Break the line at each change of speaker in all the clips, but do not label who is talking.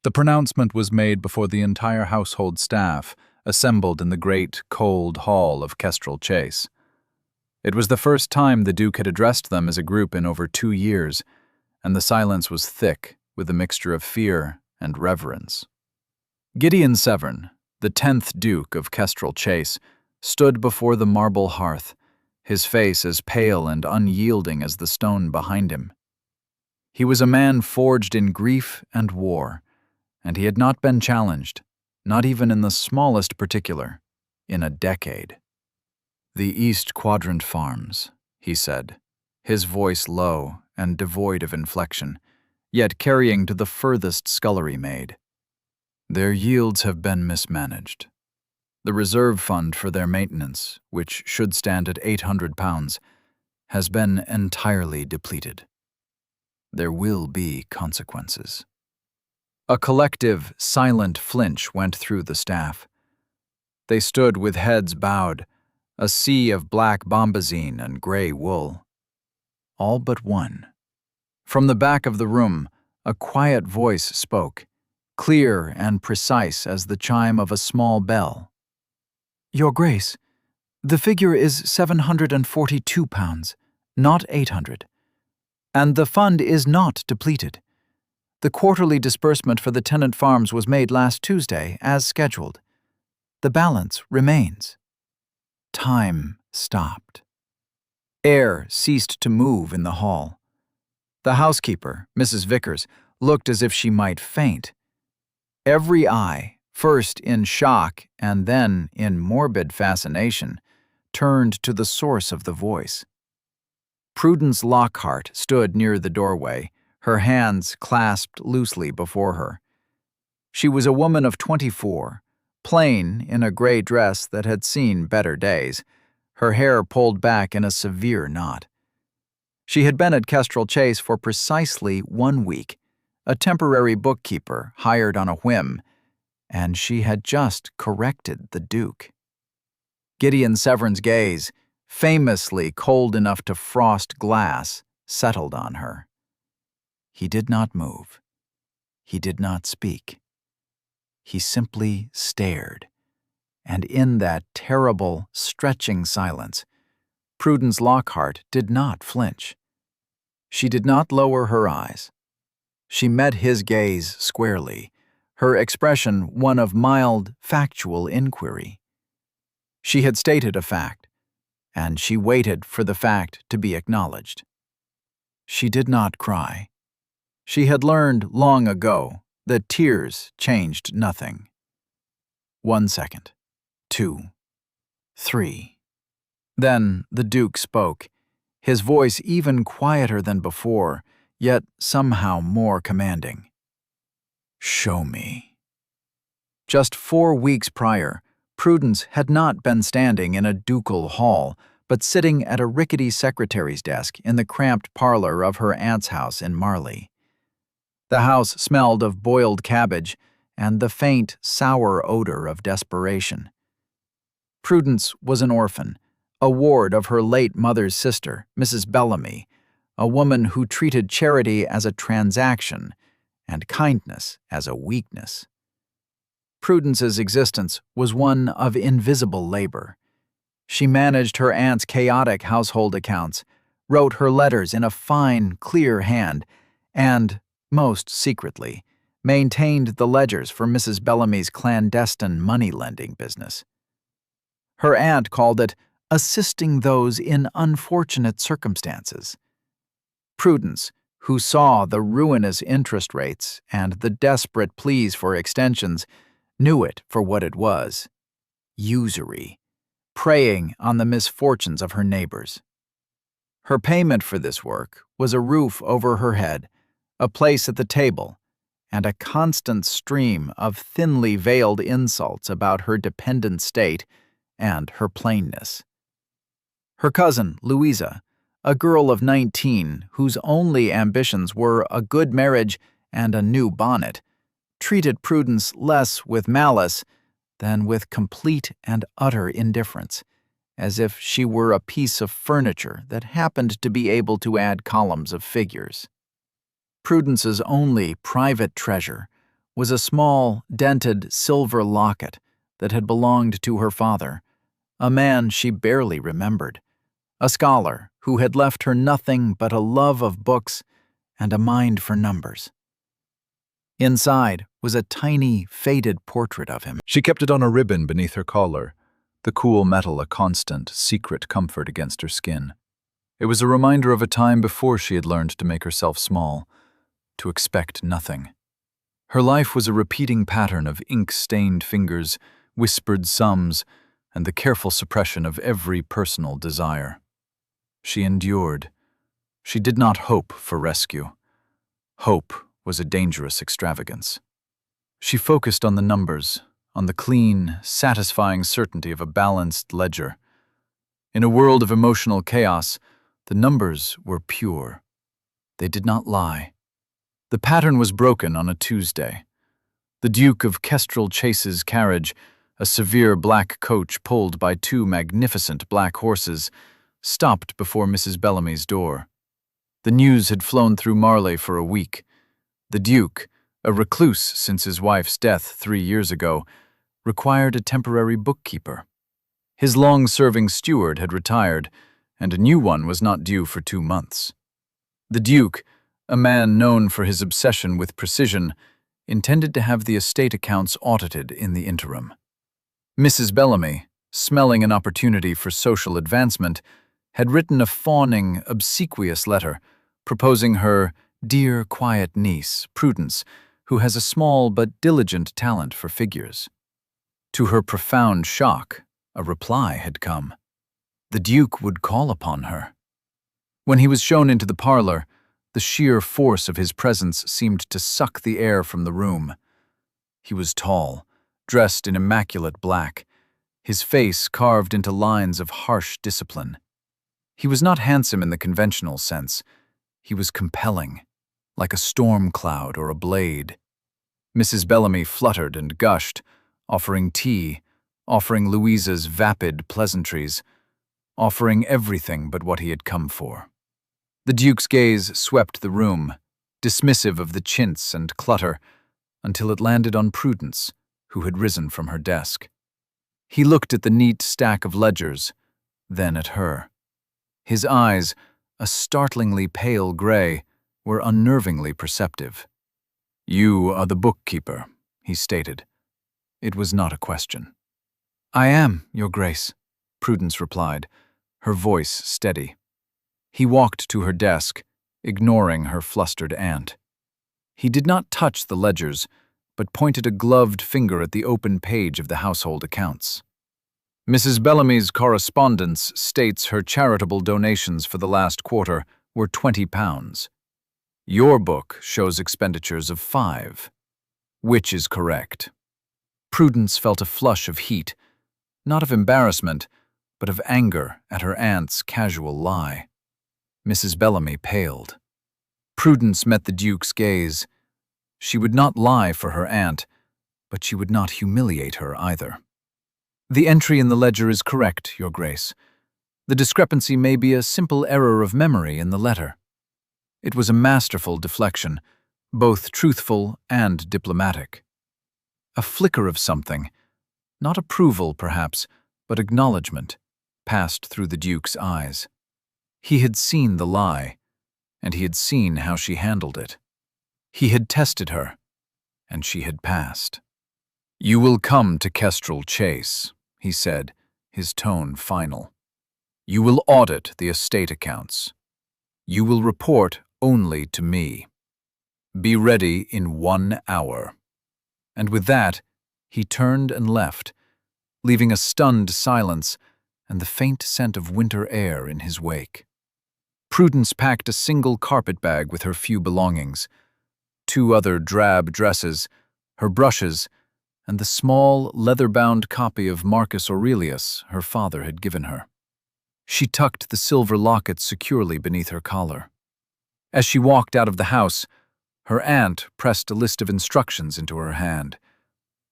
The pronouncement was made before the entire household staff assembled in the great, cold hall of Kestrel Chase. It was the first time the Duke had addressed them as a group in over 2 years, and the silence was thick with a mixture of fear and reverence. Gideon Severn, the 10th Duke of Kestrel Chase, stood before the marble hearth, his face as pale and unyielding as the stone behind him. He was a man forged in grief and war, and he had not been challenged, not even in the smallest particular, in a decade. "The East Quadrant farms," he said, his voice low and devoid of inflection, yet carrying to the furthest scullery maid. "Their yields have been mismanaged. The reserve fund for their maintenance, which should stand at £800, has been entirely depleted. There will be consequences." A collective, silent flinch went through the staff. They stood with heads bowed, a sea of black bombazine and gray wool. All but one. From the back of the room, a quiet voice spoke, clear and precise as the chime of a small bell. "Your Grace, the figure is £742, not 800, and the fund is not depleted. The quarterly disbursement for the tenant farms was made last Tuesday, as scheduled. The balance remains." Time stopped. Air ceased to move in the hall. The housekeeper, Mrs. Vickers, looked as if she might faint. Every eye, first in shock and then in morbid fascination, turned to the source of the voice. Prudence Lockhart stood near the doorway, her hands clasped loosely before her. She was a woman of 24, plain in a gray dress that had seen better days, her hair pulled back in a severe knot. She had been at Kestrel Chase for precisely 1 week, a temporary bookkeeper hired on a whim, and she had just corrected the Duke. Gideon Severn's gaze, famously cold enough to frost glass, settled on her. He did not move. He did not speak. He simply stared, and in that terrible, stretching silence, Prudence Lockhart did not flinch. She did not lower her eyes. She met his gaze squarely, her expression one of mild, factual inquiry. She had stated a fact, and she waited for the fact to be acknowledged. She did not cry. She had learned long ago that tears changed nothing. 1 second, 2, 3. Then the Duke spoke, his voice even quieter than before, yet somehow more commanding. "Show me." Just 4 weeks prior, Prudence had not been standing in a ducal hall, but sitting at a rickety secretary's desk in the cramped parlor of her aunt's house in Marley. The house smelled of boiled cabbage and the faint, sour odor of desperation. Prudence was an orphan, a ward of her late mother's sister, Mrs. Bellamy, a woman who treated charity as a transaction and kindness as a weakness. Prudence's existence was one of invisible labor. She managed her aunt's chaotic household accounts, wrote her letters in a fine, clear hand, and, most secretly, maintained the ledgers for Mrs. Bellamy's clandestine money-lending business. Her aunt called it assisting those in unfortunate circumstances. Prudence, who saw the ruinous interest rates and the desperate pleas for extensions, knew it for what it was: usury, preying on the misfortunes of her neighbors. Her payment for this work was a roof over her head, a place at the table, and a constant stream of thinly veiled insults about her dependent state and her plainness. Her cousin, Louisa, a girl of 19 whose only ambitions were a good marriage and a new bonnet, treated Prudence less with malice than with complete and utter indifference, as if she were a piece of furniture that happened to be able to add columns of figures. Prudence's only private treasure was a small, dented silver locket that had belonged to her father, a man she barely remembered, a scholar who had left her nothing but a love of books and a mind for numbers. Inside was a tiny, faded portrait of him. She kept it on a ribbon beneath her collar, the cool metal a constant, secret comfort against her skin. It was a reminder of a time before she had learned to make herself small, to expect nothing. Her life was a repeating pattern of ink-stained fingers, whispered sums, and the careful suppression of every personal desire. She endured. She did not hope for rescue. Hope was a dangerous extravagance. She focused on the numbers, on the clean, satisfying certainty of a balanced ledger. In a world of emotional chaos, the numbers were pure. They did not lie. The pattern was broken on a Tuesday. The Duke of Kestrel Chase's carriage, a severe black coach pulled by two magnificent black horses, stopped before Mrs. Bellamy's door. The news had flown through Marley for a week. The Duke, a recluse since his wife's death 3 years ago, required a temporary bookkeeper. His long-serving steward had retired, and a new one was not due for 2 months. The Duke, a man known for his obsession with precision, intended to have the estate accounts audited in the interim. Mrs. Bellamy, smelling an opportunity for social advancement, had written a fawning, obsequious letter proposing her dear, quiet niece, Prudence, who has a small but diligent talent for figures. To her profound shock, a reply had come. The Duke would call upon her. When he was shown into the parlor, the sheer force of his presence seemed to suck the air from the room. He was tall, dressed in immaculate black, his face carved into lines of harsh discipline. He was not handsome in the conventional sense. He was compelling, like a storm cloud or a blade. Mrs. Bellamy fluttered and gushed, offering tea, offering Louisa's vapid pleasantries, offering everything but what he had come for. The Duke's gaze swept the room, dismissive of the chintz and clutter, until it landed on Prudence, who had risen from her desk. He looked at the neat stack of ledgers, then at her. His eyes, a startlingly pale gray, were unnervingly perceptive. "You are the bookkeeper," he stated. It was not a question. "I am, Your Grace," Prudence replied, her voice steady. He walked to her desk, ignoring her flustered aunt. He did not touch the ledgers, but pointed a gloved finger at the open page of the household accounts. "Mrs. Bellamy's correspondence states her charitable donations for the last quarter were £20. Your book shows expenditures of 5. Which is correct?" Prudence felt a flush of heat, not of embarrassment, but of anger at her aunt's casual lie. Mrs. Bellamy paled. Prudence met the Duke's gaze. She would not lie for her aunt, but she would not humiliate her either. "The entry in the ledger is correct, Your Grace. The discrepancy may be a simple error of memory in the letter." It was a masterful deflection, both truthful and diplomatic. A flicker of something, not approval perhaps, but acknowledgement, passed through the Duke's eyes. He had seen the lie, and he had seen how she handled it. He had tested her, and she had passed. "You will come to Kestrel Chase," he said, his tone final. "You will audit the estate accounts. You will report only to me. Be ready in 1 hour." And with that, he turned and left, leaving a stunned silence and the faint scent of winter air in his wake. Prudence packed a single carpet bag with her few belongings, 2 other drab dresses, her brushes, and the small, leather-bound copy of Marcus Aurelius her father had given her. She tucked the silver locket securely beneath her collar. As she walked out of the house, her aunt pressed a list of instructions into her hand.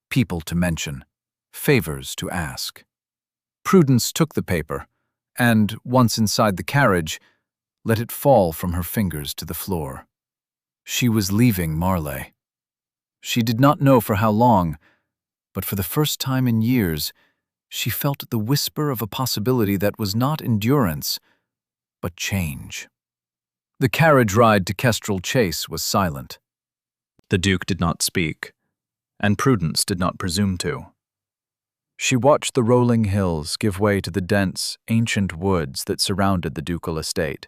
People to mention, favors to ask. Prudence took the paper, and, once inside the carriage, let it fall from her fingers to the floor. She was leaving Marley. She did not know for how long, but for the first time in years, she felt the whisper of a possibility that was not endurance, but change. The carriage ride to Kestrel Chase was silent. The Duke did not speak, and Prudence did not presume to. She watched the rolling hills give way to the dense, ancient woods that surrounded the ducal estate.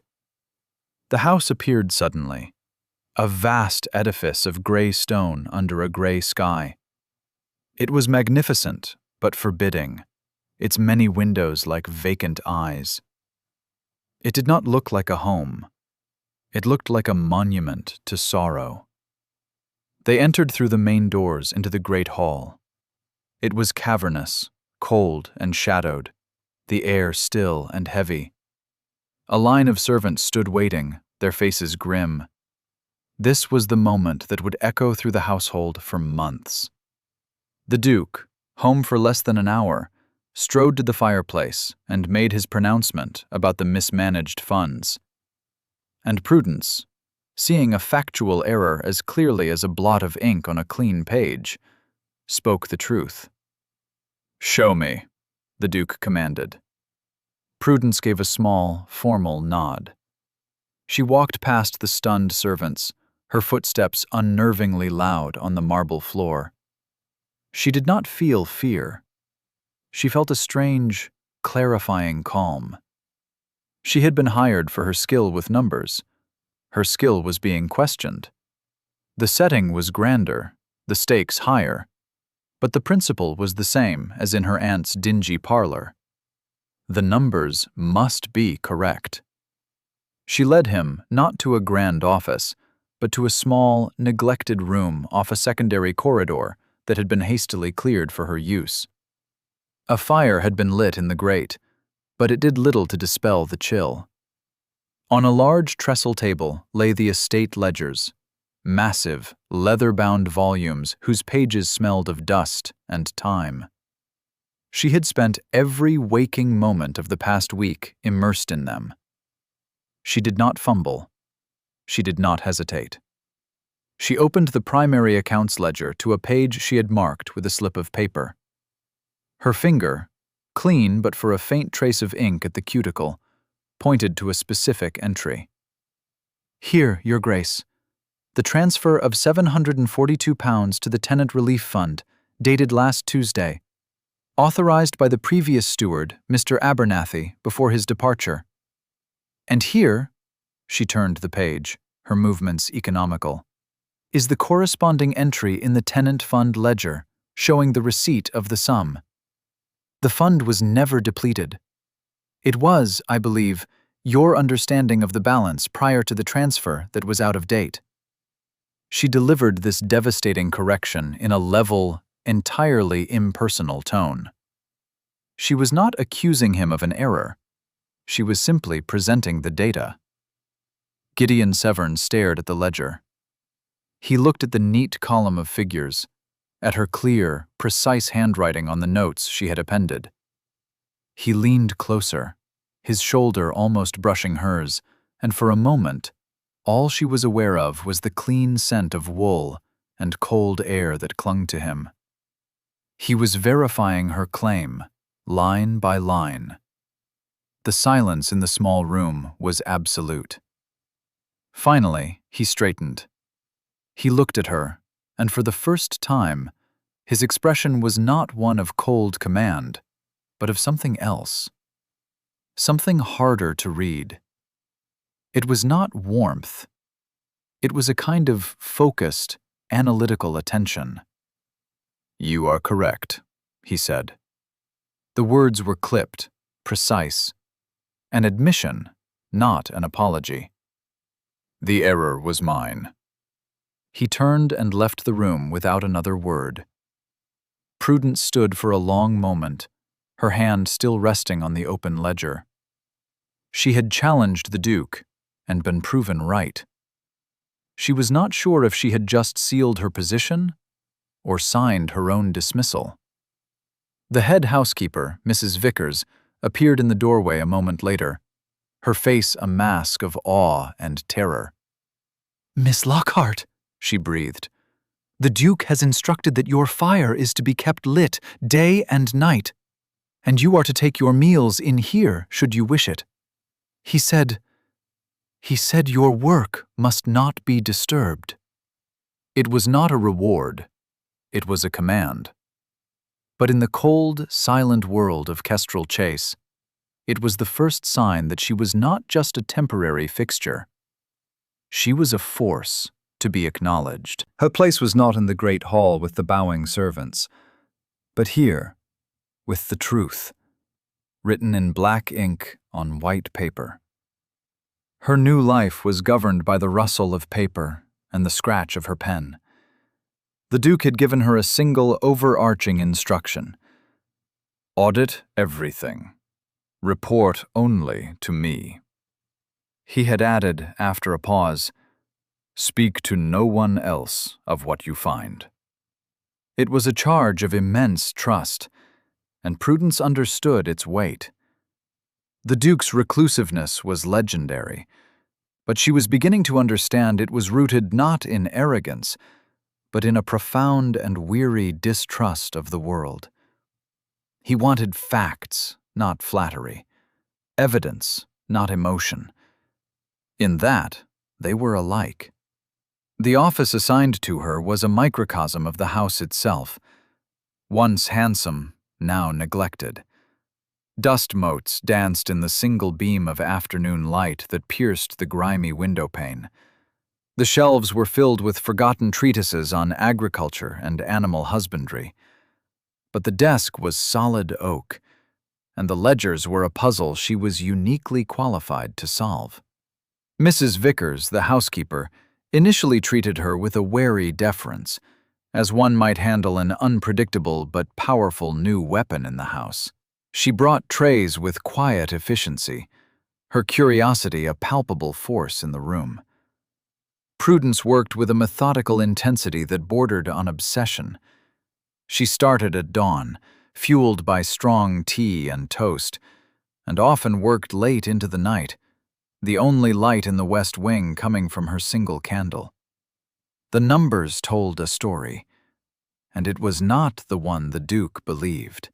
The house appeared suddenly, a vast edifice of gray stone under a gray sky. It was magnificent, but forbidding, its many windows like vacant eyes. It did not look like a home. It looked like a monument to sorrow. They entered through the main doors into the great hall. It was cavernous, cold and shadowed, the air still and heavy. A line of servants stood waiting, their faces grim. This was the moment that would echo through the household for months. The Duke, home for less than an hour, strode to the fireplace and made his pronouncement about the mismanaged funds. And Prudence, seeing a factual error as clearly as a blot of ink on a clean page, spoke the truth. "Show me," the Duke commanded. Prudence gave a small, formal nod. She walked past the stunned servants, her footsteps unnervingly loud on the marble floor. She did not feel fear. She felt a strange, clarifying calm. She had been hired for her skill with numbers. Her skill was being questioned. The setting was grander, the stakes higher, but the principle was the same as in her aunt's dingy parlor. The numbers must be correct. She led him not to a grand office, but to a small, neglected room off a secondary corridor that had been hastily cleared for her use. A fire had been lit in the grate, but it did little to dispel the chill. On a large trestle table lay the estate ledgers, massive, leather-bound volumes whose pages smelled of dust and time. She had spent every waking moment of the past week immersed in them. She did not fumble. She did not hesitate. She opened the primary accounts ledger to a page she had marked with a slip of paper. Her finger, clean but for a faint trace of ink at the cuticle, pointed to a specific entry. "Here, Your Grace. The transfer of £742 to the Tenant Relief Fund, dated last Tuesday. Authorized by the previous steward, Mr. Abernathy, before his departure. And here," she turned the page, her movements economical, "is the corresponding entry in the Tenant Fund ledger, showing the receipt of the sum. The fund was never depleted. It was, I believe, your understanding of the balance prior to the transfer that was out of date." She delivered this devastating correction in a level, entirely impersonal tone. She was not accusing him of an error. She was simply presenting the data. Gideon Severn stared at the ledger. He looked at the neat column of figures, at her clear, precise handwriting on the notes she had appended. He leaned closer, his shoulder almost brushing hers, and for a moment, all she was aware of was the clean scent of wool and cold air that clung to him. He was verifying her claim, line by line. The silence in the small room was absolute. Finally, he straightened. He looked at her, and for the first time, his expression was not one of cold command, but of something else. Something harder to read. It was not warmth. It was a kind of focused, analytical attention. "You are correct," he said. The words were clipped, precise. An admission, not an apology. "The error was mine." He turned and left the room without another word. Prudence stood for a long moment, her hand still resting on the open ledger. She had challenged the Duke and been proven right. She was not sure if she had just sealed her position or signed her own dismissal. The head housekeeper, Mrs. Vickers, appeared in the doorway a moment later, her face a mask of awe and terror. "Miss Lockhart," she breathed. The Duke has instructed that your fire is to be kept lit day and night, and you are to take your meals in here should you wish it. He said your work must not be disturbed. It was not a reward, it was a command. But in the cold, silent world of Kestrel Chase, it was the first sign that she was not just a temporary fixture. She was a force to be acknowledged. Her place was not in the great hall with the bowing servants, but here, with the truth, written in black ink on white paper. Her new life was governed by the rustle of paper and the scratch of her pen. The Duke had given her a single overarching instruction: audit everything. Report only to me. He had added, after a pause, speak to no one else of what you find. It was a charge of immense trust, and Prudence understood its weight. The Duke's reclusiveness was legendary, but she was beginning to understand it was rooted not in arrogance, but in a profound and weary distrust of the world. He wanted facts, not flattery, evidence, not emotion. In that, they were alike. The office assigned to her was a microcosm of the house itself, once handsome, now neglected. Dust motes danced in the single beam of afternoon light that pierced the grimy windowpane. The shelves were filled with forgotten treatises on agriculture and animal husbandry. But the desk was solid oak, and the ledgers were a puzzle she was uniquely qualified to solve. Mrs. Vickers, the housekeeper, initially treated her with a wary deference, as one might handle an unpredictable but powerful new weapon in the house. She brought trays with quiet efficiency, her curiosity a palpable force in the room. Prudence worked with a methodical intensity that bordered on obsession. She started at dawn, fueled by strong tea and toast, and often worked late into the night, the only light in the west wing coming from her single candle. The numbers told a story, and it was not the one the Duke believed.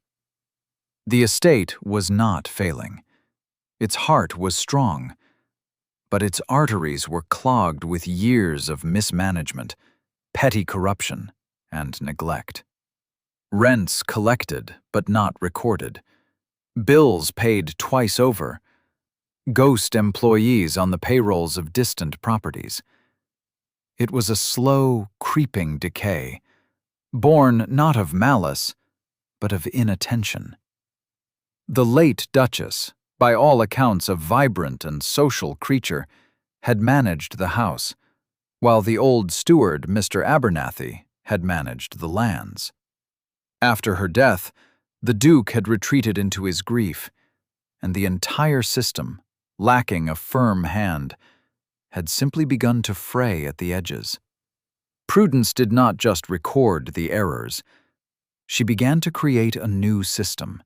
The estate was not failing. Its heart was strong, but its arteries were clogged with years of mismanagement, petty corruption, and neglect. Rents collected but not recorded, bills paid twice over, ghost employees on the payrolls of distant properties. It was a slow, creeping decay, born not of malice, but of inattention. The late Duchess, by all accounts a vibrant and social creature, had managed the house, while the old steward, Mr. Abernathy, had managed the lands. After her death, the Duke had retreated into his grief, and the entire system, lacking a firm hand, had simply begun to fray at the edges. Prudence did not just record the errors. She began to create a new system.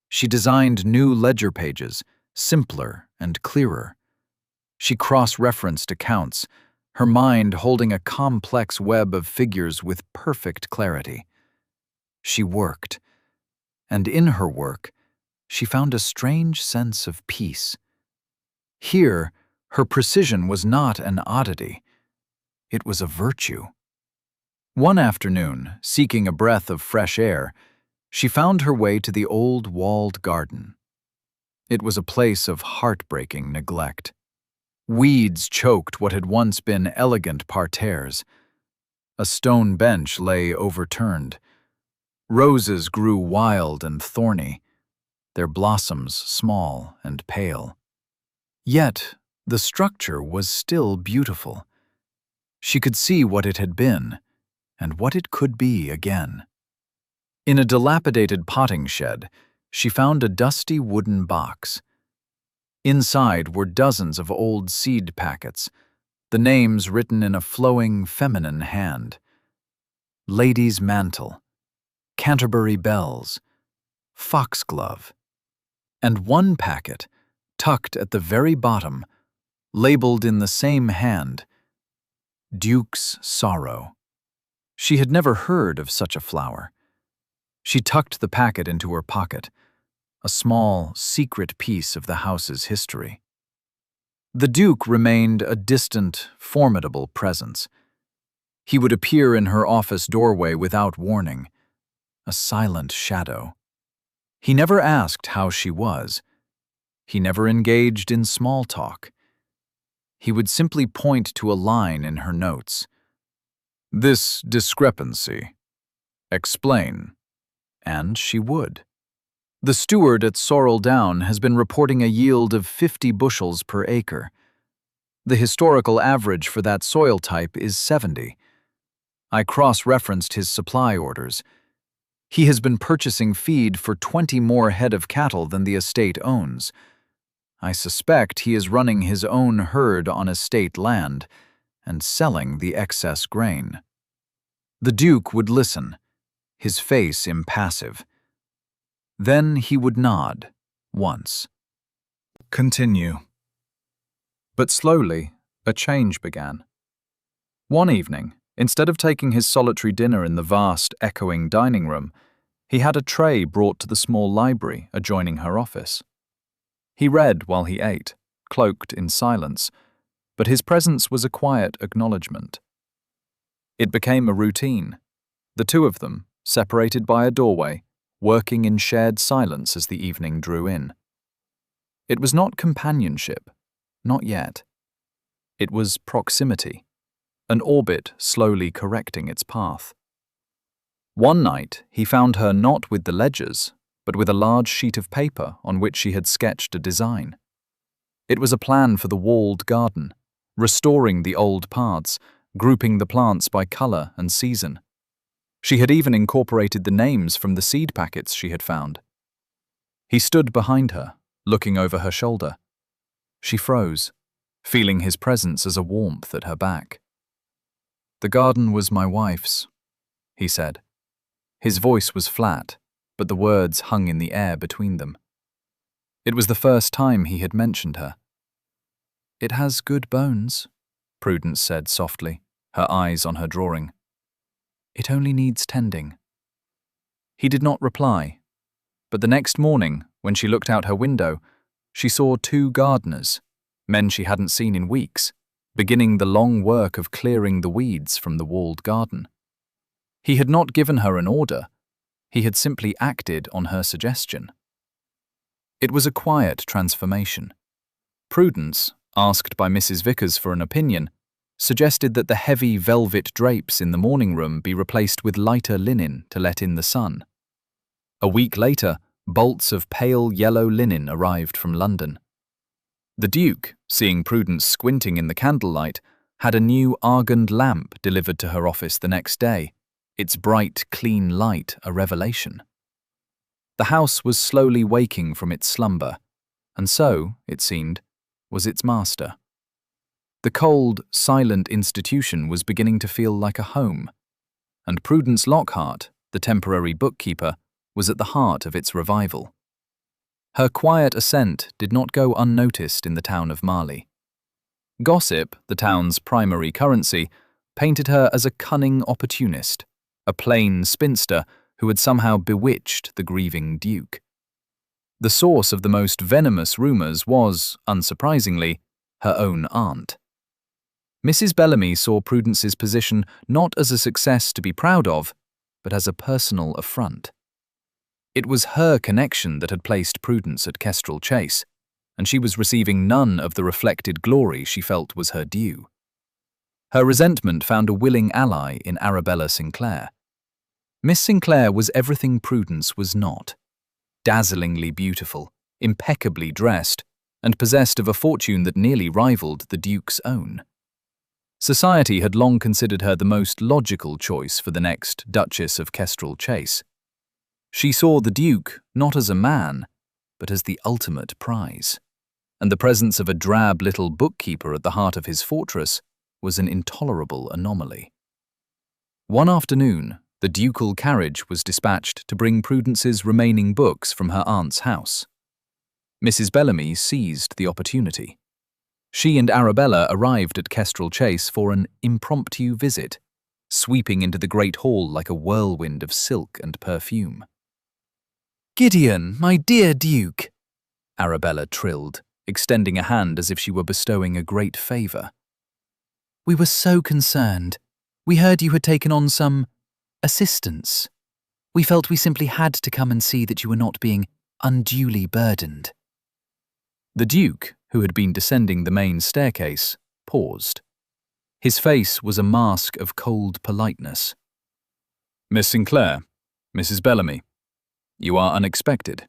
She designed new ledger pages, simpler and clearer. She cross-referenced accounts, her mind holding a complex web of figures with perfect clarity. She worked, and in her work, she found a strange sense of peace. Here, her precision was not an oddity. It was a virtue. One afternoon, seeking a breath of fresh air, she found her way to the old walled garden. It was a place of heartbreaking neglect. Weeds choked what had once been elegant parterres. A stone bench lay overturned. Roses grew wild and thorny, their blossoms small and pale. Yet, the structure was still beautiful. She could see what it had been, and what it could be again. In a dilapidated potting shed, she found a dusty wooden box. Inside were dozens of old seed packets, the names written in a flowing feminine hand. Lady's Mantle, Canterbury Bells, Foxglove, and one packet, tucked at the very bottom, labeled in the same hand, Duke's Sorrow. She had never heard of such a flower. She tucked the packet into her pocket, a small, secret piece of the house's history. The Duke remained a distant, formidable presence. He would appear in her office doorway without warning, a silent shadow. He never asked how she was. He never engaged in small talk. He would simply point to a line in her notes. "This discrepancy. Explain." And she would. The steward at Sorrel Down has been reporting a yield of 50 bushels per acre. The historical average for that soil type is 70. I cross-referenced his supply orders. He has been purchasing feed for 20 more head of cattle than the estate owns. I suspect he is running his own herd on estate land and selling the excess grain. The Duke would listen, his face impassive. Then he would nod, once. Continue. But slowly, a change began. One evening, instead of taking his solitary dinner in the vast, echoing dining room, he had a tray brought to the small library adjoining her office. He read while he ate, cloaked in silence, but his presence was a quiet acknowledgement. It became a routine, the two of them, separated by a doorway, working in shared silence as the evening drew in. It was not companionship, not yet. It was proximity, an orbit slowly correcting its path. One night, he found her not with the ledgers, but with a large sheet of paper on which she had sketched a design. It was a plan for the walled garden, restoring the old paths, grouping the plants by color and season. She had even incorporated the names from the seed packets she had found. He stood behind her, looking over her shoulder. She froze, feeling his presence as a warmth at her back. "The garden was my wife's," he said. His voice was flat, but the words hung in the air between them. It was the first time he had mentioned her. "It has good bones," Prudence said softly, her eyes on her drawing. "It only needs tending." He did not reply, but the next morning, when she looked out her window, she saw 2 gardeners, men she hadn't seen in weeks, beginning the long work of clearing the weeds from the walled garden. He had not given her an order. He had simply acted on her suggestion. It was a quiet transformation. Prudence, asked by Mrs. Vickers for an opinion, suggested that the heavy velvet drapes in the morning room be replaced with lighter linen to let in the sun. A week later, bolts of pale yellow linen arrived from London. The Duke, seeing Prudence squinting in the candlelight, had a new argand lamp delivered to her office the next day, its bright, clean light a revelation. The house was slowly waking from its slumber, and so, it seemed, was its master. The cold, silent institution was beginning to feel like a home, and Prudence Lockhart, the temporary bookkeeper, was at the heart of its revival. Her quiet ascent did not go unnoticed in the town of Marley. Gossip, the town's primary currency, painted her as a cunning opportunist, a plain spinster who had somehow bewitched the grieving Duke. The source of the most venomous rumours was, unsurprisingly, her own aunt. Mrs. Bellamy saw Prudence's position not as a success to be proud of, but as a personal affront. It was her connection that had placed Prudence at Kestrel Chase, and she was receiving none of the reflected glory she felt was her due. Her resentment found a willing ally in Arabella Sinclair. Miss Sinclair was everything Prudence was not. Dazzlingly beautiful, impeccably dressed, and possessed of a fortune that nearly rivaled the Duke's own. Society had long considered her the most logical choice for the next Duchess of Kestrel Chase. She saw the Duke not as a man, but as the ultimate prize, and the presence of a drab little bookkeeper at the heart of his fortress was an intolerable anomaly. One afternoon, the ducal carriage was dispatched to bring Prudence's remaining books from her aunt's house. Mrs. Bellamy seized the opportunity. She and Arabella arrived at Kestrel Chase for an impromptu visit, sweeping into the great hall like a whirlwind of silk and perfume. "Gideon, my dear Duke," Arabella trilled, extending a hand as if she were bestowing a great favour. "We were so concerned. We heard you had taken on some assistance. We felt we simply had to come and see that you were not being unduly burdened." The Duke, who had been descending the main staircase, paused. His face was a mask of cold politeness. "Miss Sinclair, Mrs. Bellamy, you are unexpected."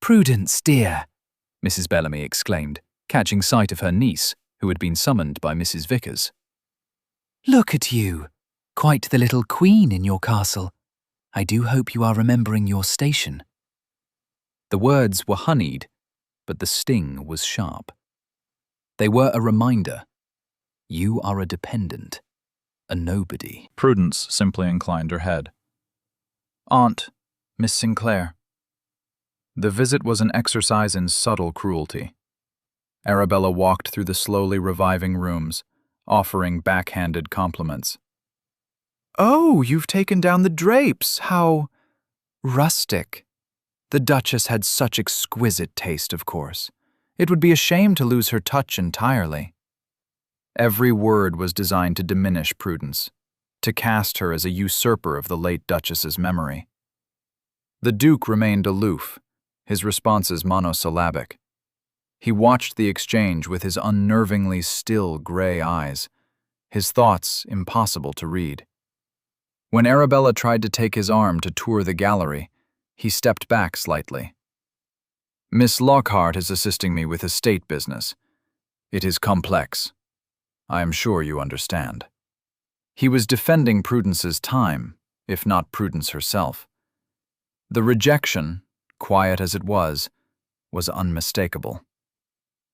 "Prudence, dear," Mrs. Bellamy exclaimed, catching sight of her niece, who had been summoned by Mrs. Vickers. "Look at you, quite the little queen in your castle. I do hope you are remembering your station." The words were honeyed, but the sting was sharp. They were a reminder. You are a dependent, a nobody. Prudence simply inclined her head. "Aunt, Miss Sinclair." The visit was an exercise in subtle cruelty. Arabella walked through the slowly reviving rooms, offering backhanded compliments. "Oh, you've taken down the drapes. How rustic." The Duchess had such exquisite taste, of course. It would be a shame to lose her touch entirely. Every word was designed to diminish Prudence, to cast her as a usurper of the late Duchess's memory. The Duke remained aloof, his responses monosyllabic. He watched the exchange with his unnervingly still gray eyes, his thoughts impossible to read. When Arabella tried to take his arm to tour the gallery, he stepped back slightly. "Miss Lockhart is assisting me with estate business. It is complex. I am sure you understand." He was defending Prudence's time, if not Prudence herself. The rejection, quiet as it was unmistakable.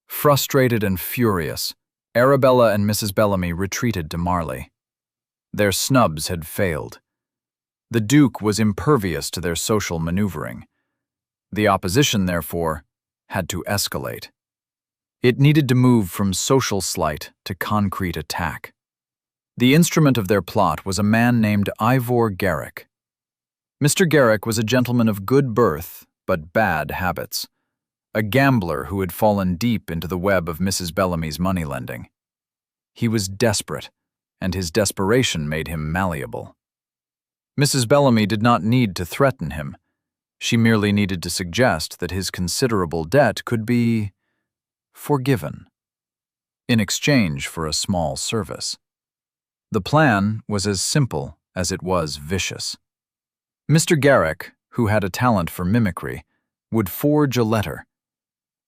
Frustrated and furious, Arabella and Mrs. Bellamy retreated to Marley. Their snubs had failed. The Duke was impervious to their social maneuvering. The opposition, therefore, had to escalate. It needed to move from social slight to concrete attack. The instrument of their plot was a man named Ivor Garrick. Mr. Garrick was a gentleman of good birth but bad habits, a gambler who had fallen deep into the web of Mrs. Bellamy's moneylending. He was desperate, and his desperation made him malleable. Mrs. Bellamy did not need to threaten him. She merely needed to suggest that his considerable debt could be forgiven in exchange for a small service. The plan was as simple as it was vicious. Mr. Garrick, who had a talent for mimicry, would forge a letter.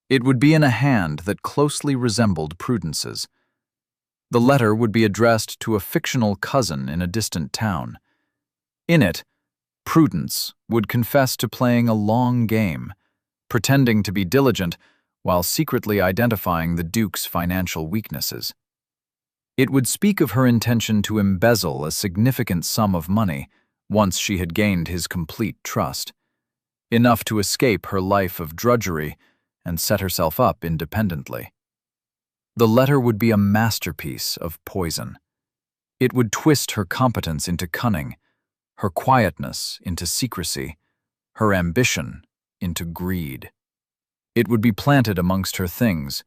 It would be in a hand that closely resembled Prudence's. The letter would be addressed to a fictional cousin in a distant town. In it, Prudence would confess to playing a long game, pretending to be diligent while secretly identifying the Duke's financial weaknesses. It would speak of her intention to embezzle a significant sum of money once she had gained his complete trust, enough to escape her life of drudgery and set herself up independently. The letter would be a masterpiece of poison. It would twist her competence into cunning, her quietness into secrecy, her ambition into greed. It would be planted amongst her things,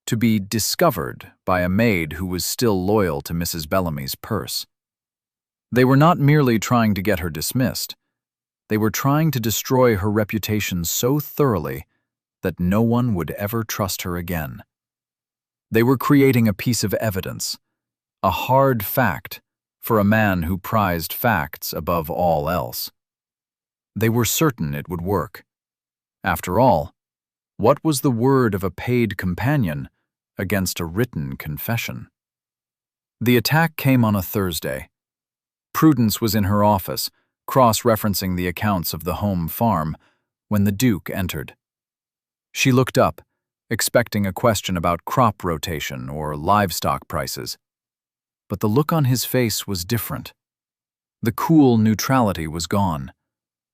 to be discovered by a maid who was still loyal to Mrs. Bellamy's purse. They were not merely trying to get her dismissed. They were trying to destroy her reputation so thoroughly that no one would ever trust her again. They were creating a piece of evidence, a hard fact for a man who prized facts above all else. They were certain it would work. After all, what was the word of a paid companion against a written confession? The attack came on a Thursday. Prudence was in her office, cross-referencing the accounts of the home farm, when the Duke entered. She looked up, expecting a question about crop rotation or livestock prices. But the look on his face was different. The cool neutrality was gone,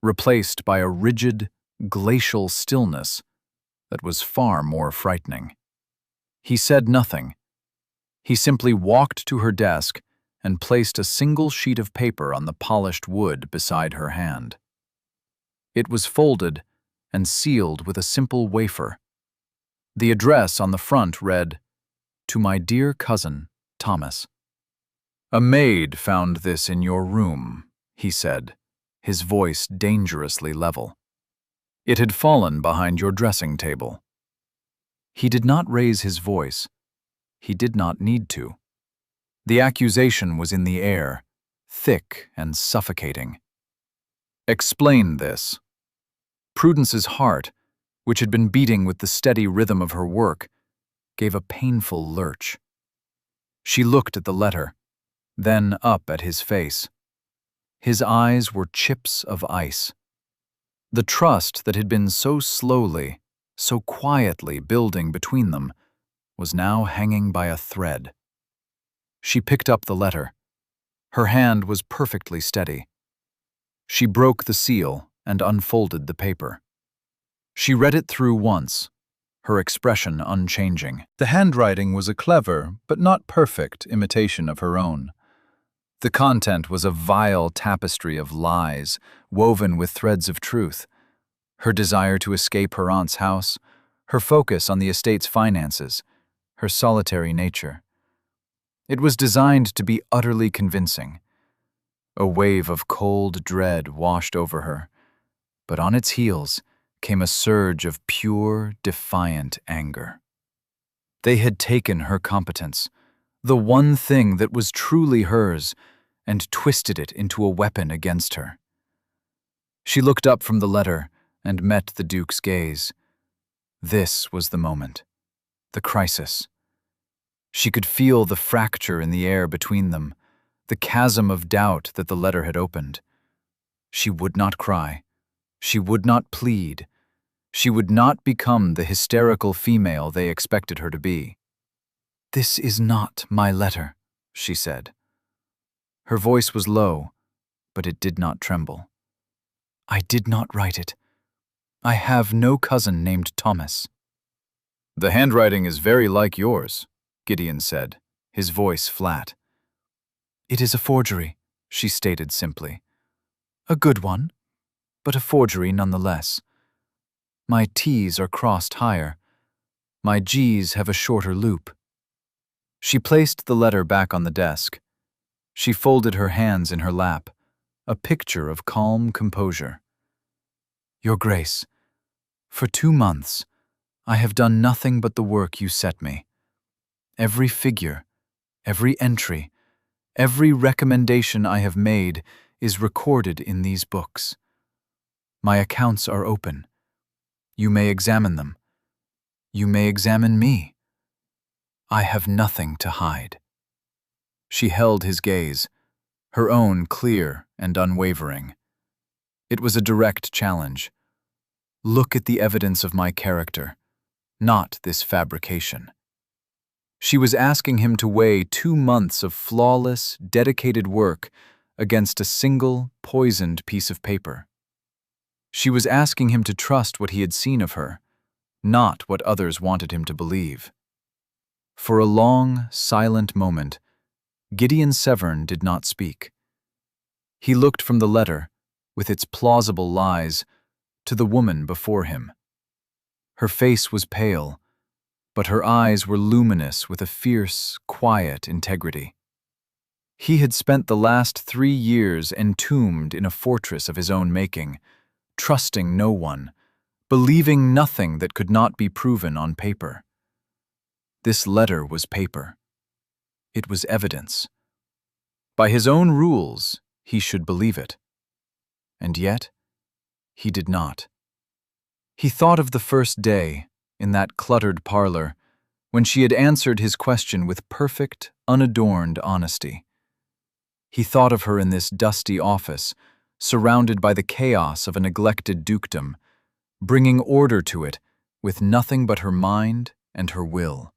replaced by a rigid, glacial stillness that was far more frightening. He said nothing. He simply walked to her desk and placed a single sheet of paper on the polished wood beside her hand. It was folded and sealed with a simple wafer. The address on the front read, "To my dear cousin, Thomas." "A maid found this in your room," he said, his voice dangerously level. "It had fallen behind your dressing table." He did not raise his voice. He did not need to. The accusation was in the air, thick and suffocating. "Explain this." Prudence's heart, which had been beating with the steady rhythm of her work, gave a painful lurch. She looked at the letter, then up at his face. His eyes were chips of ice. The trust that had been so slowly, so quietly building between them was now hanging by a thread. She picked up the letter. Her hand was perfectly steady. She broke the seal and unfolded the paper. She read it through once, her expression unchanging. The handwriting was a clever, but not perfect, imitation of her own. The content was a vile tapestry of lies, woven with threads of truth. Her desire to escape her aunt's house, her focus on the estate's finances, her solitary nature. It was designed to be utterly convincing. A wave of cold dread washed over her, but on its heels came a surge of pure, defiant anger. They had taken her competence, the one thing that was truly hers, and twisted it into a weapon against her. She looked up from the letter and met the Duke's gaze. This was the moment, the crisis. She could feel the fracture in the air between them, the chasm of doubt that the letter had opened. She would not cry. She would not plead. She would not become the hysterical female they expected her to be. "This is not my letter," she said. Her voice was low, but it did not tremble. "I did not write it. I have no cousin named Thomas." "The handwriting is very like yours," Gideon said, his voice flat. "It is a forgery," she stated simply. "A good one, but a forgery nonetheless. My T's are crossed higher. My G's have a shorter loop." She placed the letter back on the desk. She folded her hands in her lap, a picture of calm composure. "Your Grace, for 2 months, I have done nothing but the work you set me. Every figure, every entry, every recommendation I have made is recorded in these books. My accounts are open. You may examine them. You may examine me. I have nothing to hide." She held his gaze, her own clear and unwavering. It was a direct challenge. Look at the evidence of my character, not this fabrication. She was asking him to weigh 2 months of flawless, dedicated work against a single, poisoned piece of paper. She was asking him to trust what he had seen of her, not what others wanted him to believe. For a long, silent moment, Gideon Severn did not speak. He looked from the letter, with its plausible lies, to the woman before him. Her face was pale, but her eyes were luminous with a fierce, quiet integrity. He had spent the last 3 years entombed in a fortress of his own making, trusting no one, believing nothing that could not be proven on paper. This letter was paper. It was evidence. By his own rules, he should believe it. And yet, he did not. He thought of the first day, in that cluttered parlor, when she had answered his question with perfect, unadorned honesty. He thought of her in this dusty office, surrounded by the chaos of a neglected dukedom, bringing order to it with nothing but her mind and her will.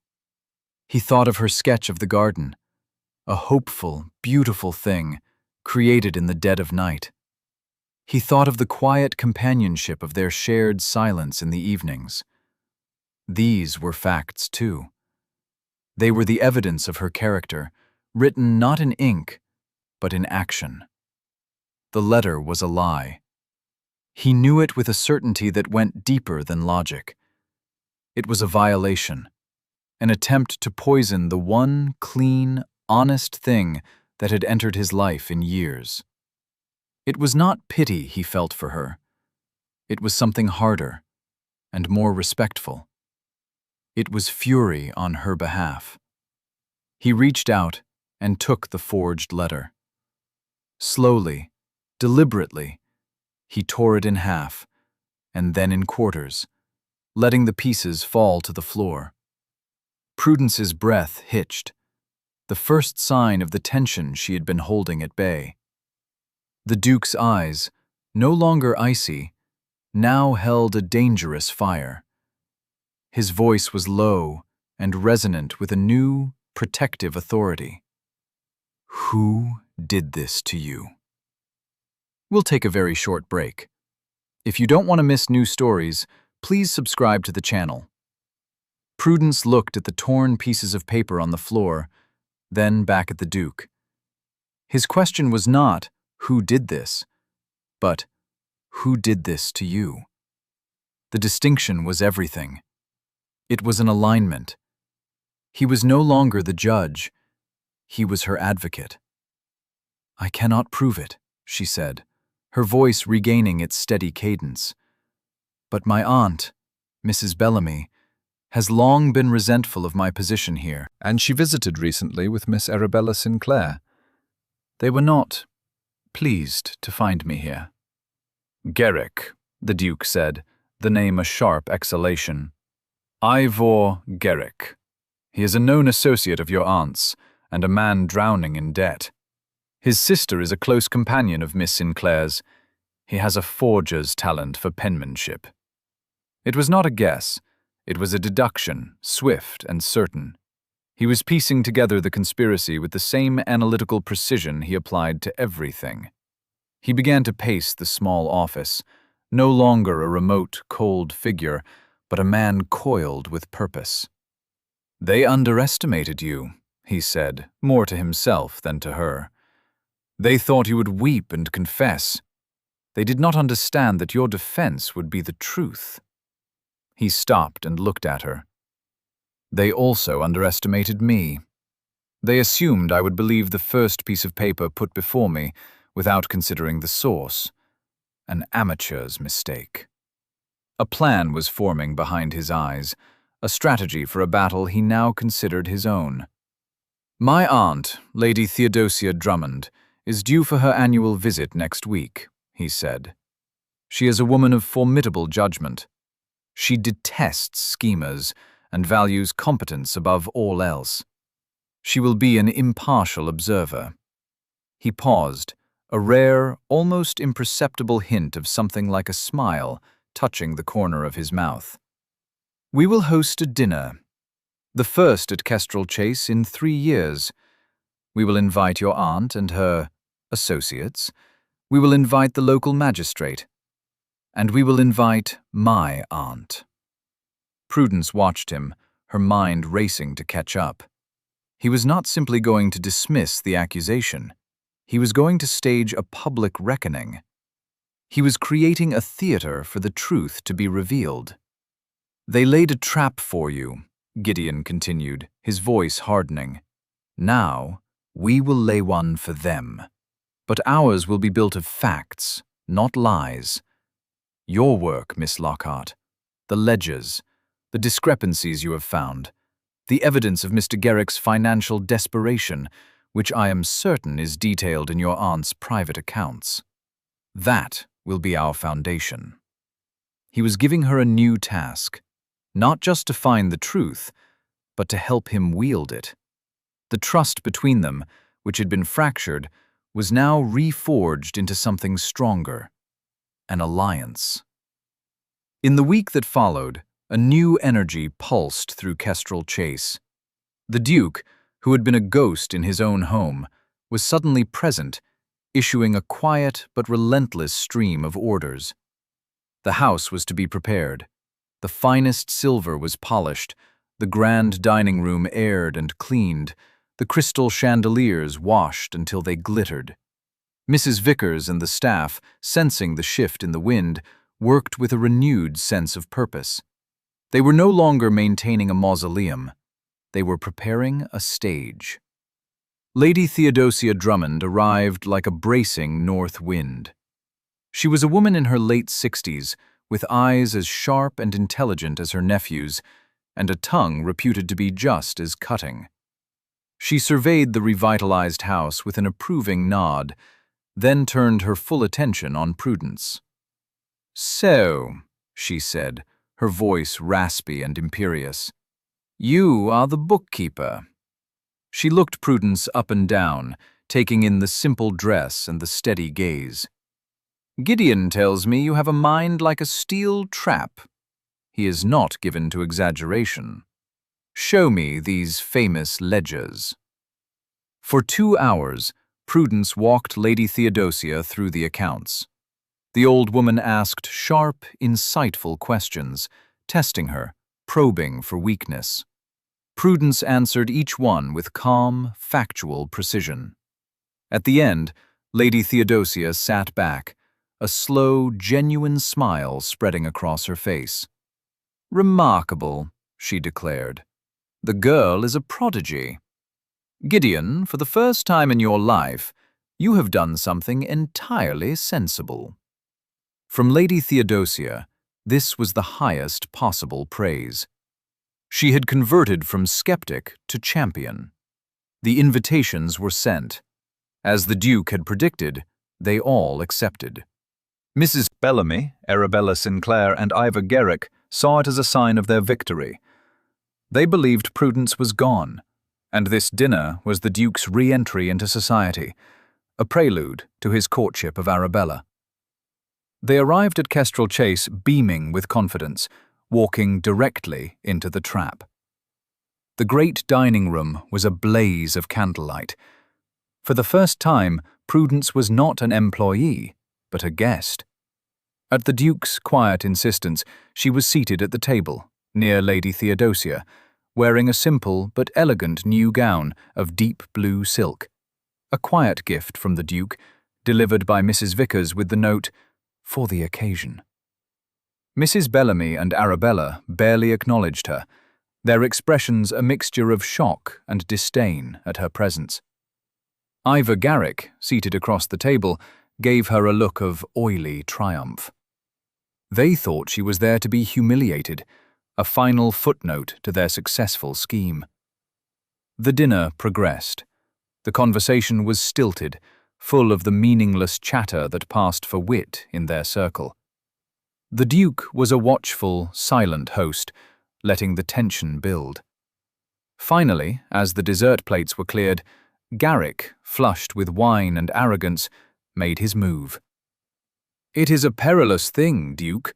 He thought of her sketch of the garden, a hopeful, beautiful thing, created in the dead of night. He thought of the quiet companionship of their shared silence in the evenings. These were facts, too. They were the evidence of her character, written not in ink, but in action. The letter was a lie. He knew it with a certainty that went deeper than logic. It was a violation, an attempt to poison the one clean, honest thing that had entered his life in years. It was not pity he felt for her. It was something harder and more respectful. It was fury on her behalf. He reached out and took the forged letter. Slowly, deliberately, he tore it in half, and then in quarters, letting the pieces fall to the floor. Prudence's breath hitched, the first sign of the tension she had been holding at bay. The Duke's eyes, no longer icy, now held a dangerous fire. His voice was low and resonant with a new, protective authority. Who did this to you? We'll take a very short break. If you don't want to miss new stories, please subscribe to the channel. Prudence looked at the torn pieces of paper on the floor, then back at the Duke. His question was not, who did this, but who did this to you? The distinction was everything. It was an alignment. He was no longer the judge. He was her advocate. I cannot prove it, she said, her voice regaining its steady cadence. But my aunt, Mrs. Bellamy, has long been resentful of my position here, and she visited recently with Miss Arabella Sinclair. They were not pleased to find me here. Garrick, the Duke said, the name a sharp exhalation. Ivor Garrick. He is a known associate of your aunt's, and a man drowning in debt. His sister is a close companion of Miss Sinclair's. He has a forger's talent for penmanship. It was not a guess. It was a deduction, swift and certain. He was piecing together the conspiracy with the same analytical precision he applied to everything. He began to pace the small office, no longer a remote, cold figure, but a man coiled with purpose. They underestimated you, he said, more to himself than to her. They thought you would weep and confess. They did not understand that your defense would be the truth. He stopped and looked at her. They also underestimated me. They assumed I would believe the first piece of paper put before me without considering the source. An amateur's mistake. A plan was forming behind his eyes, a strategy for a battle he now considered his own. My aunt, Lady Theodosia Drummond, is due for her annual visit next week, he said. She is a woman of formidable judgment. She detests schemers and values competence above all else. She will be an impartial observer. He paused, a rare, almost imperceptible hint of something like a smile touching the corner of his mouth. We will host a dinner, the first at Kestrel Chase in 3 years. We will invite your aunt and her associates. We will invite the local magistrate. And we will invite my aunt. Prudence watched him, her mind racing to catch up. He was not simply going to dismiss the accusation. He was going to stage a public reckoning. He was creating a theater for the truth to be revealed. They laid a trap for you, Gideon continued, his voice hardening. Now, we will lay one for them. But ours will be built of facts, not lies. Your work, Miss Lockhart, the ledgers, the discrepancies you have found, the evidence of Mr. Garrick's financial desperation, which I am certain is detailed in your aunt's private accounts. That will be our foundation. He was giving her a new task, not just to find the truth, but to help him wield it. The trust between them, which had been fractured, was now reforged into something stronger. An alliance. In the week that followed, a new energy pulsed through Kestrel Chase. The Duke, who had been a ghost in his own home, was suddenly present, issuing a quiet but relentless stream of orders. The house was to be prepared. The finest silver was polished, the grand dining room aired and cleaned, The crystal chandeliers washed until they glittered. Mrs. Vickers and the staff, sensing the shift in the wind, worked with a renewed sense of purpose. They were no longer maintaining a mausoleum. They were preparing a stage. Lady Theodosia Drummond arrived like a bracing north wind. She was a woman in her late 60s, with eyes as sharp and intelligent as her nephew's, and a tongue reputed to be just as cutting. She surveyed the revitalized house with an approving nod, then turned her full attention on Prudence. "So," she said, her voice raspy and imperious, "you are the bookkeeper." She looked Prudence up and down, taking in the simple dress and the steady gaze. "Gideon tells me you have a mind like a steel trap. He is not given to exaggeration. Show me these famous ledgers." For 2 hours, Prudence walked Lady Theodosia through the accounts. The old woman asked sharp, insightful questions, testing her, probing for weakness. Prudence answered each one with calm, factual precision. At the end, Lady Theodosia sat back, a slow, genuine smile spreading across her face. "Remarkable," she declared. "The girl is a prodigy. Gideon, for the first time in your life, you have done something entirely sensible." From Lady Theodosia, this was the highest possible praise. She had converted from skeptic to champion. The invitations were sent. As the Duke had predicted, they all accepted. Mrs. Bellamy, Arabella Sinclair, and Ivor Garrick saw it as a sign of their victory. They believed Prudence was gone, and this dinner was the Duke's re-entry into society, a prelude to his courtship of Arabella. They arrived at Kestrel Chase beaming with confidence, walking directly into the trap. The great dining room was a blaze of candlelight. For the first time, Prudence was not an employee, but a guest. At the Duke's quiet insistence, she was seated at the table, near Lady Theodosia, wearing a simple but elegant new gown of deep blue silk. A quiet gift from the Duke, delivered by Mrs. Vickers with the note, "For the occasion." Mrs. Bellamy and Arabella barely acknowledged her, their expressions a mixture of shock and disdain at her presence. Ivor Garrick, seated across the table, gave her a look of oily triumph. They thought she was there to be humiliated, a final footnote to their successful scheme. The dinner progressed. The conversation was stilted, full of the meaningless chatter that passed for wit in their circle. The Duke was a watchful, silent host, letting the tension build. Finally, as the dessert plates were cleared, Garrick, flushed with wine and arrogance, made his move. "It is a perilous thing, Duke,"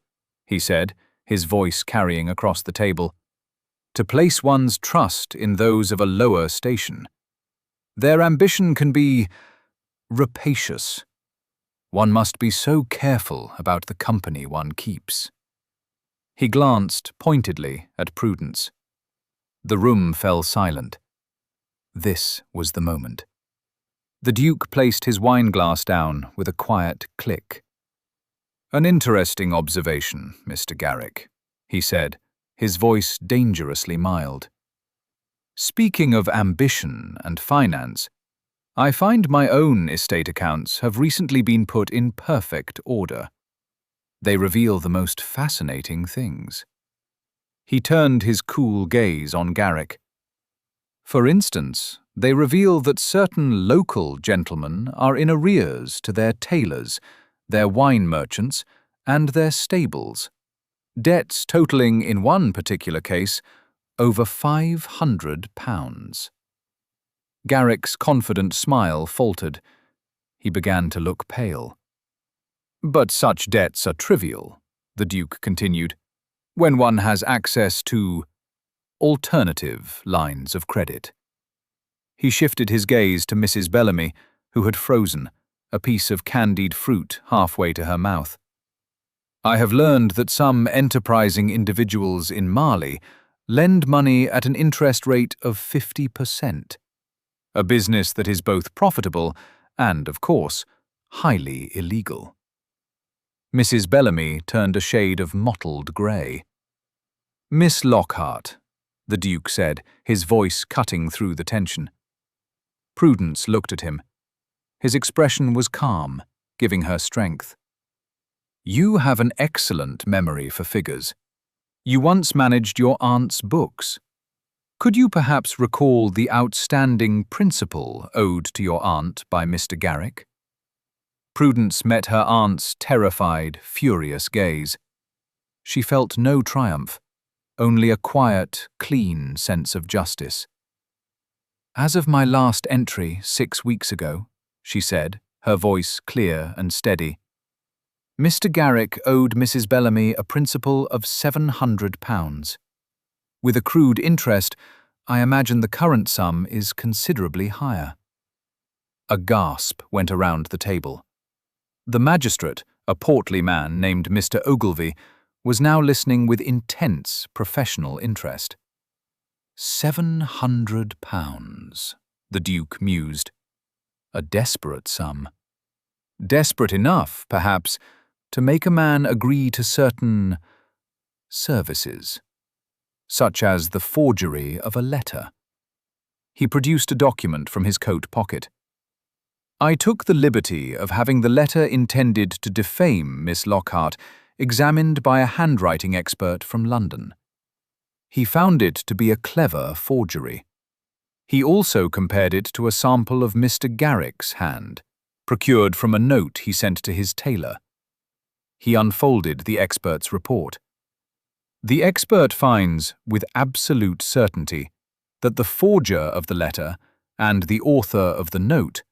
he said, his voice carrying across the table, "to place one's trust in those of a lower station. Their ambition can be rapacious. One must be so careful about the company one keeps." He glanced pointedly at Prudence. The room fell silent. This was the moment. The Duke placed his wineglass down with a quiet click. "An interesting observation, Mr. Garrick," he said, his voice dangerously mild. "Speaking of ambition and finance, I find my own estate accounts have recently been put in perfect order. They reveal the most fascinating things." He turned his cool gaze on Garrick. "For instance, they reveal that certain local gentlemen are in arrears to their tailors, their wine merchants, and their stables. Debts totaling, in one particular case, over £500. Garrick's confident smile faltered. He began to look pale. "But such debts are trivial," the Duke continued, "when one has access to alternative lines of credit." He shifted his gaze to Mrs. Bellamy, who had frozen, a piece of candied fruit halfway to her mouth. "I have learned that some enterprising individuals in Mali lend money at an interest rate of 50%. a business that is both profitable and, of course, highly illegal. Mrs. Bellamy turned a shade of mottled grey. "Miss Lockhart," the Duke said, his voice cutting through the tension. Prudence looked at him. His expression was calm, giving her strength. "You have an excellent memory for figures. You once managed your aunt's books. Could you perhaps recall the outstanding principal owed to your aunt by Mr. Garrick?" Prudence met her aunt's terrified, furious gaze. She felt no triumph, only a quiet, clean sense of justice. "As of my last entry 6 weeks ago," she said, her voice clear and steady, "Mr. Garrick owed Mrs. Bellamy a principal of £700. With accrued interest, I imagine the current sum is considerably higher." A gasp went around the table. The magistrate, a portly man named Mr. Ogilvy, was now listening with intense professional interest. £700, the Duke mused. A desperate sum. Desperate enough, perhaps, to make a man agree to certain services, such as the forgery of a letter. He produced a document from his coat pocket. "I took the liberty of having the letter intended to defame Miss Lockhart examined by a handwriting expert from London. He found it to be a clever forgery. He also compared it to a sample of Mr. Garrick's hand, procured from a note he sent to his tailor." He unfolded the expert's report. "The expert finds, with absolute certainty, that the forger of the letter and the author of the note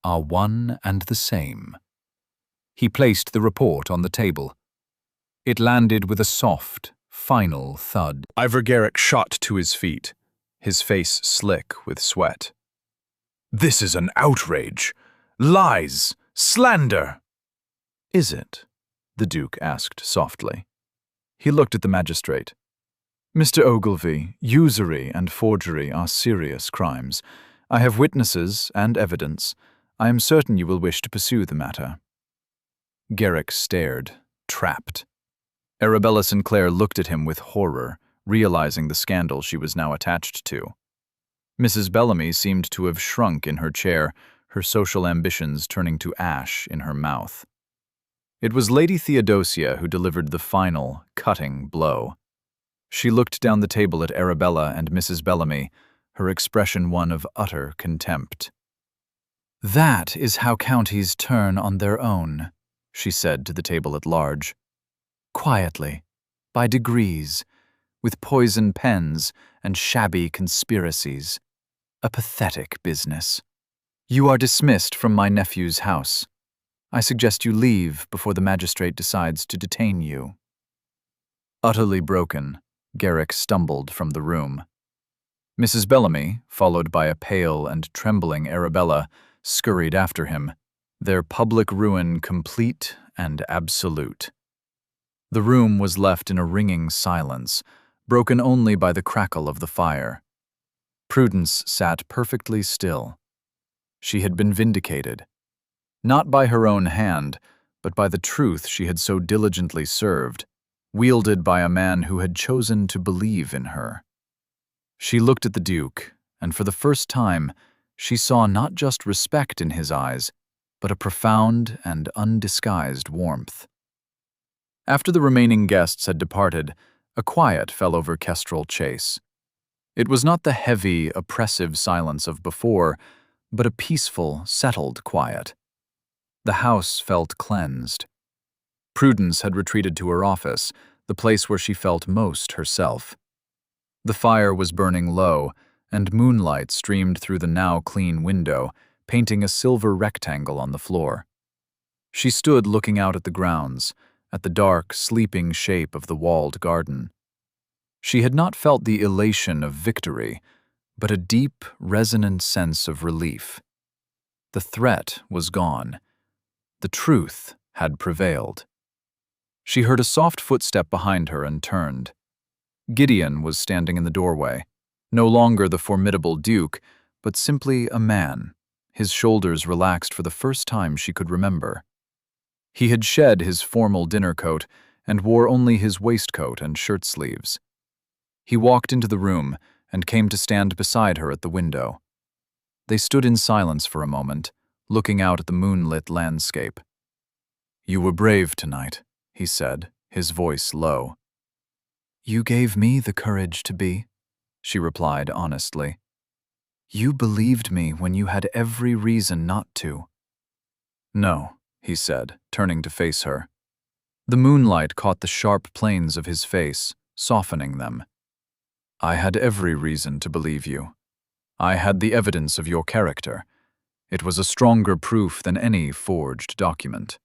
are one and the same." He placed the report on the table. It landed with a soft, final thud. Ivor Garrick shot to his feet, his face slick with sweat. "This is an outrage! Lies! Slander!" "Is it?" the Duke asked softly. He looked at the magistrate. "Mr. Ogilvy, usury and forgery are serious crimes. I have witnesses and evidence. I am certain you will wish to pursue the matter." Garrick stared, trapped. Arabella Sinclair looked at him with horror, realizing the scandal she was now attached to. Mrs. Bellamy seemed to have shrunk in her chair, her social ambitions turning to ash in her mouth. It was Lady Theodosia who delivered the final, cutting blow. She looked down the table at Arabella and Mrs. Bellamy, her expression one of utter contempt. "That is how counties turn on their own," she said to the table at large. "Quietly, by degrees, with poisoned pens and shabby conspiracies. A pathetic business. You are dismissed from my nephew's house. I suggest you leave before the magistrate decides to detain you." Utterly broken, Garrick stumbled from the room. Mrs. Bellamy, followed by a pale and trembling Arabella, scurried after him, their public ruin complete and absolute. The room was left in a ringing silence, broken only by the crackle of the fire. Prudence sat perfectly still. She had been vindicated, not by her own hand, but by the truth she had so diligently served, wielded by a man who had chosen to believe in her. She looked at the Duke, and for the first time, she saw not just respect in his eyes, but a profound and undisguised warmth. After the remaining guests had departed, a quiet fell over Kestrel Chase. It was not the heavy, oppressive silence of before, but a peaceful, settled quiet. The house felt cleansed. Prudence had retreated to her office, the place where she felt most herself. The fire was burning low, and moonlight streamed through the now clean window, painting a silver rectangle on the floor. She stood looking out at the grounds, at the dark, sleeping shape of the walled garden. She had not felt the elation of victory, but a deep, resonant sense of relief. The threat was gone. The truth had prevailed. She heard a soft footstep behind her and turned. Gideon was standing in the doorway, no longer the formidable Duke, but simply a man, his shoulders relaxed for the first time she could remember. He had shed his formal dinner coat and wore only his waistcoat and shirt sleeves. He walked into the room and came to stand beside her at the window. They stood in silence for a moment, looking out at the moonlit landscape. "You were brave tonight," he said, his voice low. "You gave me the courage to be," she replied honestly. "You believed me when you had every reason not to." "No," he said, turning to face her. The moonlight caught the sharp planes of his face, softening them. "I had every reason to believe you. I had the evidence of your character. It was a stronger proof than any forged document."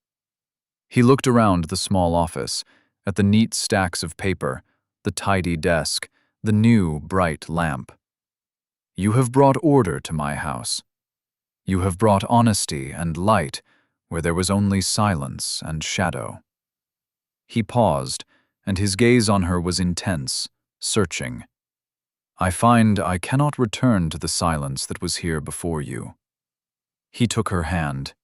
He looked around the small office, at the neat stacks of paper, the tidy desk, the new, bright lamp. "You have brought order to my house. You have brought honesty and light where there was only silence and shadow." He paused, and his gaze on her was intense, searching. "I find I cannot return to the silence that was here before you." He took her hand.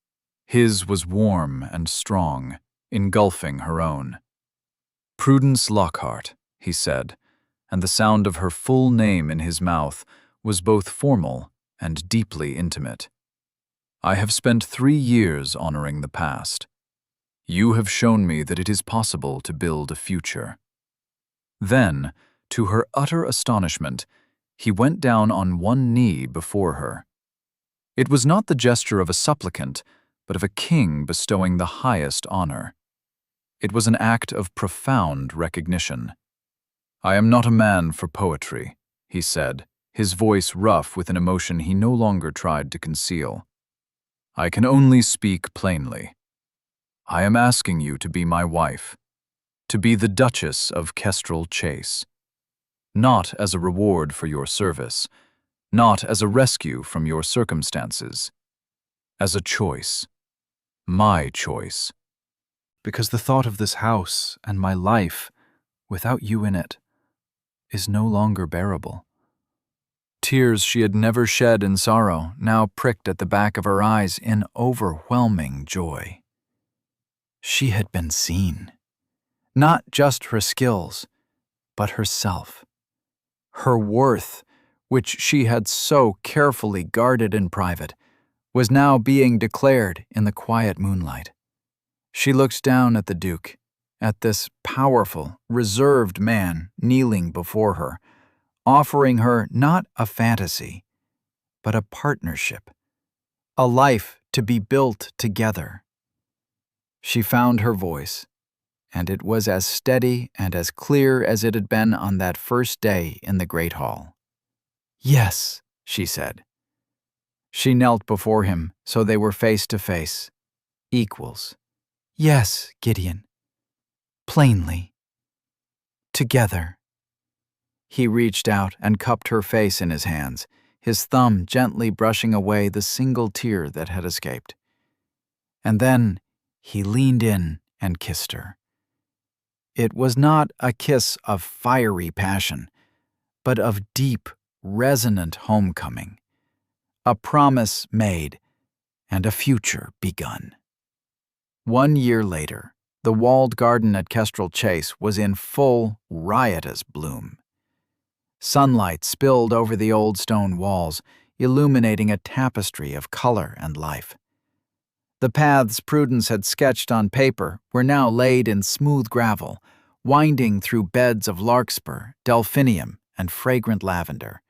His was warm and strong, engulfing her own. "Prudence Lockhart," he said, and the sound of her full name in his mouth was both formal and deeply intimate. "I have spent 3 years honoring the past. You have shown me that it is possible to build a future." Then, to her utter astonishment, he went down on one knee before her. It was not the gesture of a supplicant, but of a king bestowing the highest honor. It was an act of profound recognition. "I am not a man for poetry," he said, his voice rough with an emotion he no longer tried to conceal. "I can only speak plainly. I am asking you to be my wife, to be the Duchess of Kestrel Chase. Not as a reward for your service, not as a rescue from your circumstances, as a choice, my choice. Because the thought of this house and my life, without you in it, is no longer bearable." Tears she had never shed in sorrow now pricked at the back of her eyes in overwhelming joy. She had been seen. Not just her skills, but herself. Her worth, which she had so carefully guarded in private, was now being declared in the quiet moonlight. She looked down at the Duke, at this powerful, reserved man kneeling before her, offering her not a fantasy, but a partnership, a life to be built together. She found her voice, and it was as steady and as clear as it had been on that first day in the great hall. "Yes," she said. She knelt before him so they were face to face, equals. "Yes, Gideon. Plainly. Together." He reached out and cupped her face in his hands, his thumb gently brushing away the single tear that had escaped. And then he leaned in and kissed her. It was not a kiss of fiery passion, but of deep, resonant homecoming, a promise made and a future begun. 1 year later, the walled garden at Kestrel Chase was in full, riotous bloom. Sunlight spilled over the old stone walls, illuminating a tapestry of color and life. The paths Prudence had sketched on paper were now laid in smooth gravel, winding through beds of larkspur, delphinium, and fragrant lavender.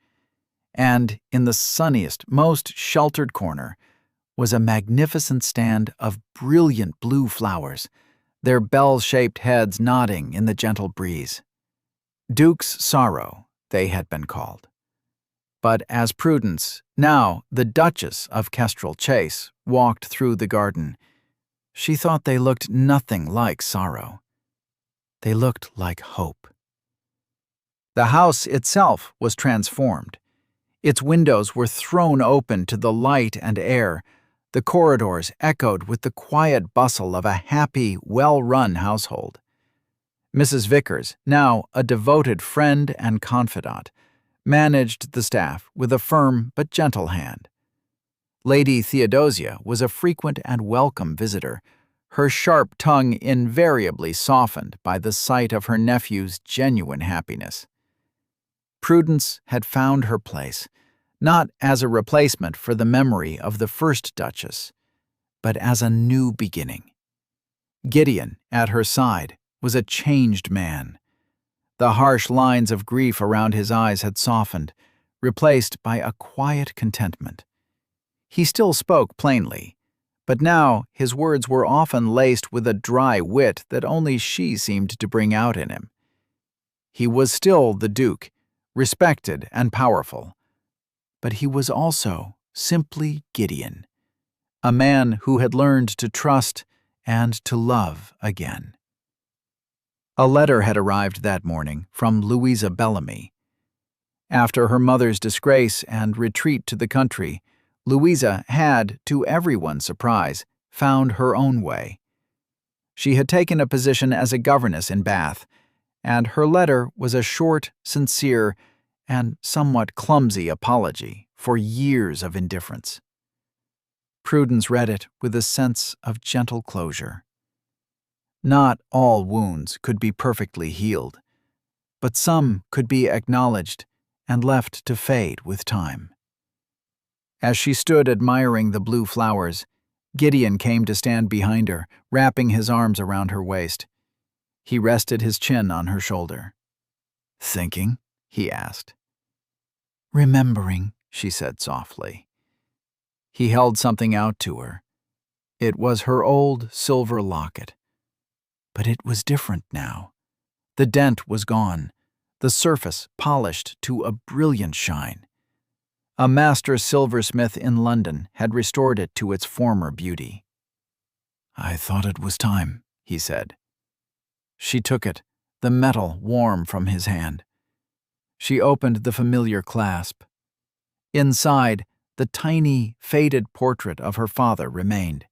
And in the sunniest, most sheltered corner was a magnificent stand of brilliant blue flowers, their bell-shaped heads nodding in the gentle breeze. Duke's Sorrow, they had been called. But as Prudence, now the Duchess of Kestrel Chase, walked through the garden, she thought they looked nothing like sorrow. They looked like hope. The house itself was transformed. Its windows were thrown open to the light and air. The corridors echoed with the quiet bustle of a happy, well-run household. Mrs. Vickers, now a devoted friend and confidant, managed the staff with a firm but gentle hand. Lady Theodosia was a frequent and welcome visitor, her sharp tongue invariably softened by the sight of her nephew's genuine happiness. Prudence had found her place, not as a replacement for the memory of the first Duchess, but as a new beginning. Gideon, at her side, was a changed man. The harsh lines of grief around his eyes had softened, replaced by a quiet contentment. He still spoke plainly, but now his words were often laced with a dry wit that only she seemed to bring out in him. He was still the Duke, respected and powerful, but he was also simply Gideon, a man who had learned to trust and to love again. A letter had arrived that morning from Louisa Bellamy. After her mother's disgrace and retreat to the country, Louisa had, to everyone's surprise, found her own way. She had taken a position as a governess in Bath, and her letter was a short, sincere, and somewhat clumsy apology for years of indifference. Prudence read it with a sense of gentle closure. Not all wounds could be perfectly healed, but some could be acknowledged and left to fade with time. As she stood admiring the blue flowers, Gideon came to stand behind her, wrapping his arms around her waist. He rested his chin on her shoulder. "Thinking?" he asked. "Remembering," she said softly. He held something out to her. It was her old silver locket. But it was different now. The dent was gone, the surface polished to a brilliant shine. A master silversmith in London had restored it to its former beauty. "I thought it was time," he said. She took it, the metal warm from his hand. She opened the familiar clasp. Inside, the tiny, faded portrait of her father remained.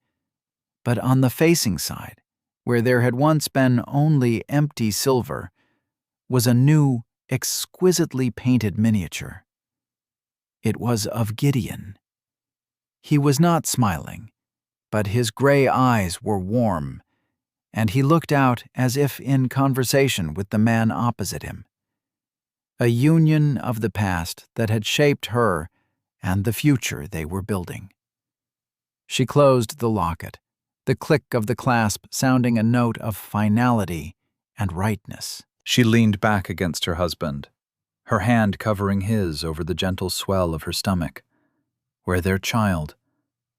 But on the facing side, where there had once been only empty silver, was a new, exquisitely painted miniature. It was of Gideon. He was not smiling, but his gray eyes were warm, and he looked out as if in conversation with the man opposite him. A union of the past that had shaped her and the future they were building. She closed the locket, the click of the clasp sounding a note of finality and rightness. She leaned back against her husband, her hand covering his over the gentle swell of her stomach, where their child,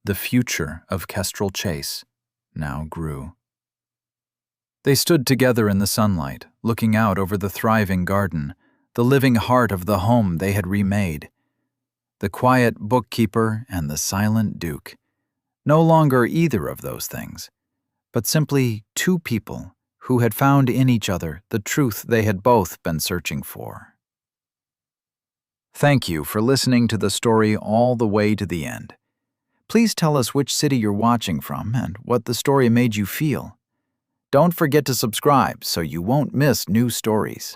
the future of Kestrel Chase, now grew. They stood together in the sunlight, looking out over the thriving garden, the living heart of the home they had remade. The quiet bookkeeper and the silent Duke, no longer either of those things, but simply two people who had found in each other the truth they had both been searching for. Thank you for listening to the story all the way to the end. Please tell us which city you're watching from and what the story made you feel. Don't forget to subscribe so you won't miss new stories.